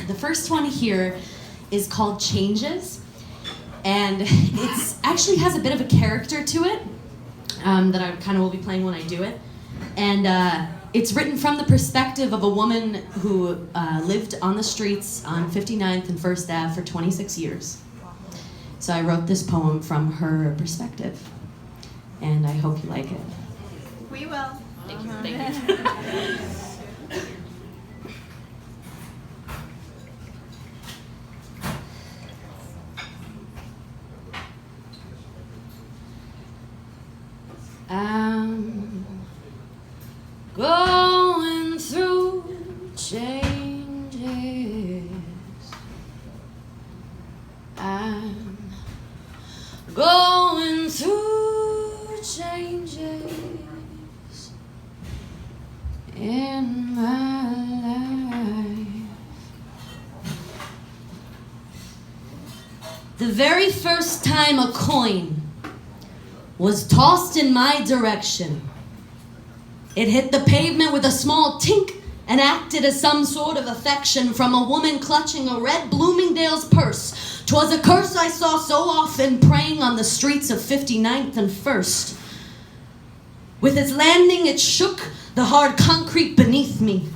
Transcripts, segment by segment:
The first one here is called Changes, and it actually has a bit of a character to it that I kind of will be playing when I do it. And it's written from the perspective of a woman who lived on the streets on 59th and 1st Ave for 26 years. So I wrote this poem from her perspective, and I hope you like it. We will. Thank you. Thank you. I'm going through changes. I'm going through changes in my life. The very first time a coin was tossed in my direction, it hit the pavement with a small tink and acted as some sort of affection from a woman clutching a red Bloomingdale's purse. 'Twas a curse I saw so often praying on the streets of 59th and 1st. With its landing, it shook the hard concrete beneath me.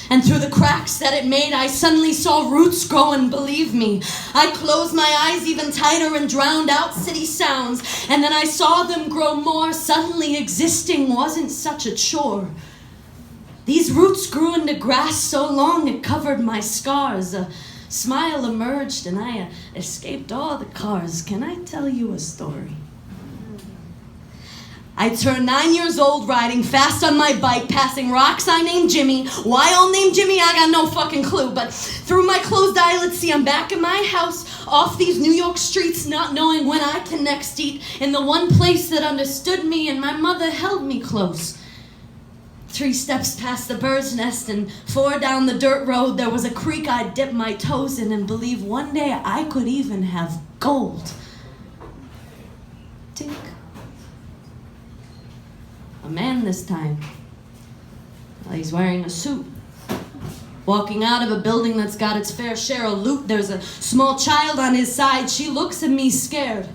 And through the cracks that it made, I suddenly saw roots growing, believe me. I closed my eyes even tighter and drowned out city sounds. And then I saw them grow more. Suddenly existing wasn't such a chore. These roots grew into grass so long it covered my scars. A smile emerged and I escaped all the cars. Can I tell you a story? I turned 9 years old riding fast on my bike, passing rocks I named Jimmy. Why all named Jimmy, I got no fucking clue. But through my closed eyelids, see I'm back in my house, off these New York streets, not knowing when I can next eat, in the one place that understood me, and my mother held me close. 3 steps past the bird's nest and 4 down the dirt road, there was a creek I'd dip my toes in and believe one day I could even have gold. Tink. A man this time. He's wearing a suit. Walking out of a building that's got its fair share of loot. There's a small child on his side. She looks at me scared.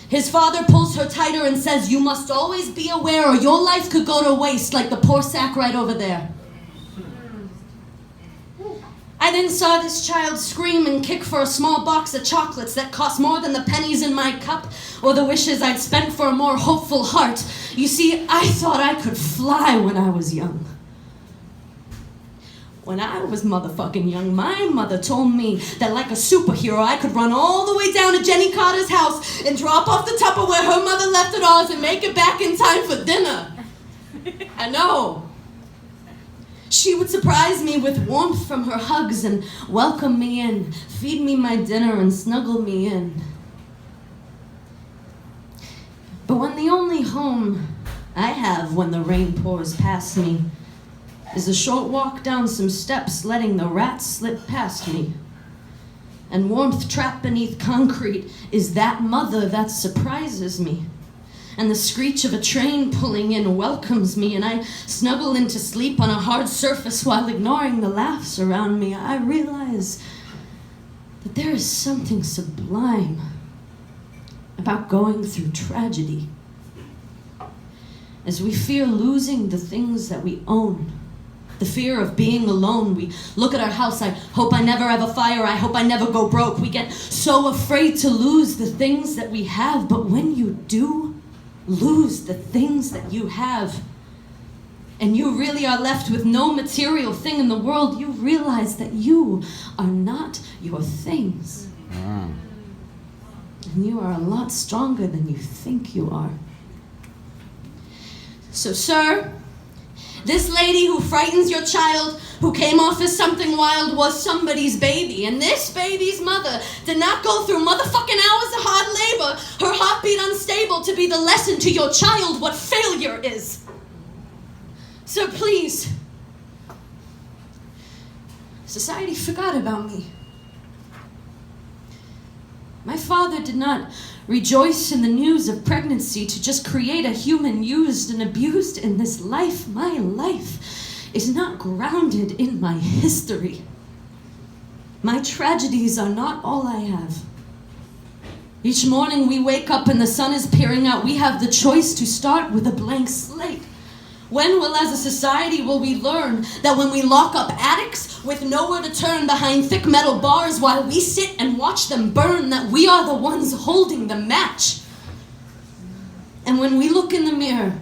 His father pulls her tighter and says, "You must always be aware or your life could go to waste like the poor sack right over there." I then saw this child scream and kick for a small box of chocolates that cost more than the pennies in my cup or the wishes I'd spent for a more hopeful heart. You see, I thought I could fly when I was young. When I was motherfucking young, my mother told me that like a superhero, I could run all the way down to Jenny Carter's house and drop off the Tupperware her mother left at ours and make it back in time for dinner. I know. She would surprise me with warmth from her hugs and welcome me in, feed me my dinner and snuggle me in. But when the only home I have when the rain pours past me is a short walk down some steps, letting the rats slip past me, and warmth trapped beneath concrete is that mother that surprises me. And the screech of a train pulling in welcomes me, and I snuggle into sleep on a hard surface while ignoring the laughs around me. I realize that there is something sublime about going through tragedy. As we fear losing the things that we own, the fear of being alone, we look at our house, I hope I never have a fire, I hope I never go broke. We get so afraid to lose the things that we have, but when you do lose the things that you have, and you really are left with no material thing in the world, you realize that you are not your things. And you are a lot stronger than you think you are. So, sir, this lady who frightens your child, who came off as something wild, was somebody's baby. And this baby's mother did not go through motherfucking hours of hard labor, her heartbeat unstable, to be the lesson to your child what failure is. So please, society forgot about me. My father did not rejoice in the news of pregnancy to just create a human used and abused in this life. My life is not grounded in my history. My tragedies are not all I have. Each morning we wake up and the sun is peering out. We have the choice to start with a blank slate. When will, as a society, will we learn that when we lock up addicts with nowhere to turn behind thick metal bars while we sit and watch them burn, that we are the ones holding the match? And when we look in the mirror,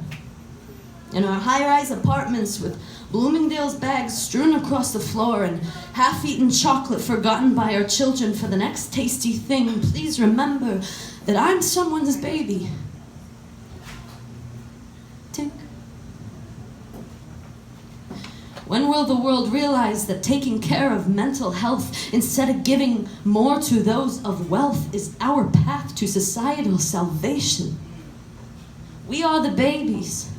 in our high-rise apartments with Bloomingdale's bags strewn across the floor and half-eaten chocolate forgotten by our children for the next tasty thing, please remember that I'm someone's baby. Tink. When will the world realize that taking care of mental health instead of giving more to those of wealth is our path to societal salvation? We are the babies.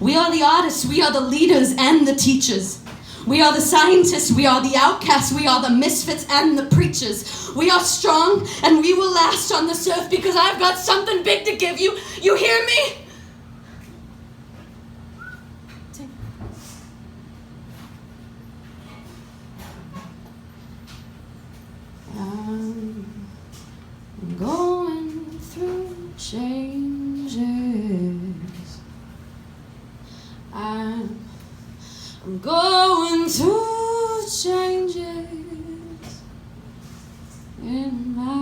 We are the artists, we are the leaders and the teachers. We are the scientists, we are the outcasts, we are the misfits and the preachers. We are strong and we will last on this earth because I've got something big to give you. You hear me? I'm going through changes. I'm going through changes in my